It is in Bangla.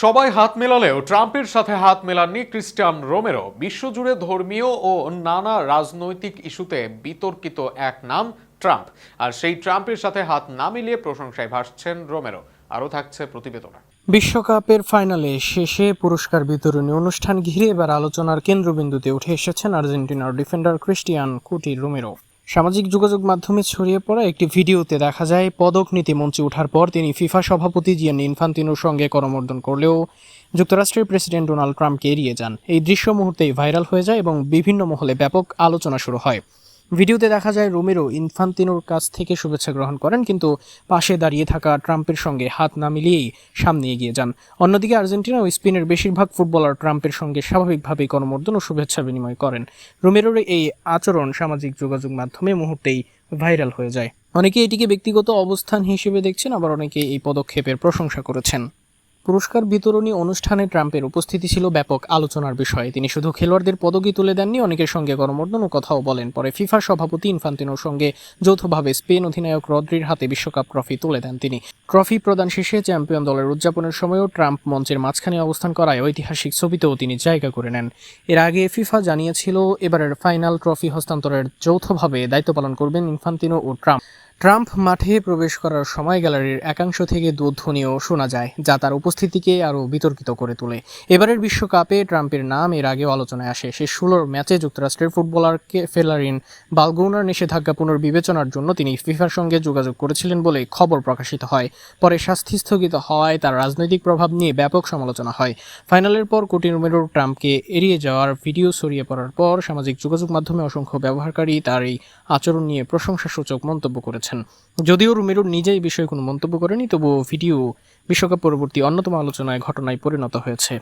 সবাই হাত মেলালেও ট্রাম্পের সাথে হাত মেলাননি ক্রিস্টিয়ান রোমেরো। বিশ্বজুড়ে ধর্মীয় ও নানা রাজনৈতিক ইস্যুতে বিতর্কিত এক নাম ট্রাম্প। আর সেই ট্রাম্পের সাথে হাত না মিলিয়ে প্রশংসায় ভাসছেন রোমেরো। আরও থাকছে প্রতিবেদনে। বিশ্বকাপের ফাইনালে শেষে পুরস্কার বিতরণী অনুষ্ঠান ঘিরে এবার আলোচনার কেন্দ্রবিন্দুতে উঠে এসেছেন আর্জেন্টিনার ডিফেন্ডার ক্রিস্টিয়ান কুটি রোমেরো। সামাজিক যোগাযোগ মাধ্যমে ছড়িয়ে পড়া একটি ভিডিওতে দেখা যায় পদক নিতে মঞ্চে ওঠার পর তিনি ফিফা সভাপতি জিয়ান্নি ইনফান্তিনোর সঙ্গে করমর্দন করলেও যুক্তরাষ্ট্রের প্রেসিডেন্ট ডোনাল্ড ট্রাম্পকে এড়িয়ে যান। এই দৃশ্য মুহূর্তেই ভাইরাল হয়ে যায় এবং বিভিন্ন মহলে ব্যাপক আলোচনা শুরু হয়। ভিডিওতে দেখা যায় রোমেরো ইনফান্তিনোর কাছ থেকে শুভেচ্ছা গ্রহণ করেন, কিন্তু পাশে দাঁড়িয়ে থাকা ট্রাম্পের সঙ্গে হাত না মিলিয়েই সামনে এগিয়ে যান। অন্যদিকে আর্জেন্টিনা ও স্পেনের বেশিরভাগ ফুটবলার ট্রাম্পের সঙ্গে স্বাভাবিকভাবেই করমর্দন ও শুভেচ্ছা বিনিময় করেন। রোমেরোর এই আচরণ সামাজিক যোগাযোগ মাধ্যমে মুহূর্তেই ভাইরাল হয়ে যায়। অনেকে এটিকে ব্যক্তিগত অবস্থান হিসেবে দেখছেন, আবার অনেকে এই পদক্ষেপের প্রশংসা করেছেন। পুরস্কার বিতরণী অনুষ্ঠানে ট্রাম্পের উপস্থিতি ছিল ব্যাপক আলোচনার বিষয়। তিনি শুধু খেলোয়াড়দের পদকই তুলে দেননি, অনেকের সঙ্গে করমর্দন ও কথাও বলেন। পরে ফিফা সভাপতি ইনফান্তিনোর সঙ্গে যৌথভাবে স্পেন অধিনায়ক রদ্রির হাতে বিশ্বকাপ ট্রফি তুলে দেন তিনি। ট্রফি প্রদান শেষে চ্যাম্পিয়ন দলের উদযাপনের সময়ও ট্রাম্প মঞ্চের মাঝখানে অবস্থান করায় ঐতিহাসিক ছবিতেও তিনি জায়গা করে নেন। এর আগে ফিফা জানিয়েছিল এবারের ফাইনাল ট্রফি হস্তান্তরের যৌথভাবে দায়িত্ব পালন করবেন ইনফান্তিনো ও ট্রাম্প। ট্রাম্প মাঠে প্রবেশ করার সময় গ্যালারির একাংশ থেকে দুধ্বনিও শোনা যায়, যা তার উপস্থিতিকে আরও বিতর্কিত করে তোলে। এবারের বিশ্বকাপে ট্রাম্পের নাম এর আগেও আলোচনায় আসে। শেষ 16 ম্যাচে যুক্তরাষ্ট্রের ফুটবলারকে ফেলারিন বালগৌনার নিষেধাজ্ঞা পুনর্বিবেচনার জন্য তিনি ফিফার সঙ্গে যোগাযোগ করেছিলেন বলে খবর প্রকাশিত হয়। পরে শাস্তি স্থগিত হওয়ায় তার রাজনৈতিক প্রভাব নিয়ে ব্যাপক সমালোচনা হয়। ফাইনালের পর কুটি রোমেরোর ট্রাম্পকে এড়িয়ে যাওয়ার ভিডিও ছড়িয়ে পড়ার পর সামাজিক যোগাযোগ মাধ্যমে অসংখ্য ব্যবহারকারী তার এই আচরণ নিয়ে প্রশংসাসূচক মন্তব্য করেছেন। যদিও রোমেরো নিজেই বিষয়ে কোনো মন্তব্য করেনি, তবুও ভিডিও বিশ্বকাপ পরবর্তী অন্যতম আলোচনায় ঘটনায় পরিণত হয়েছে।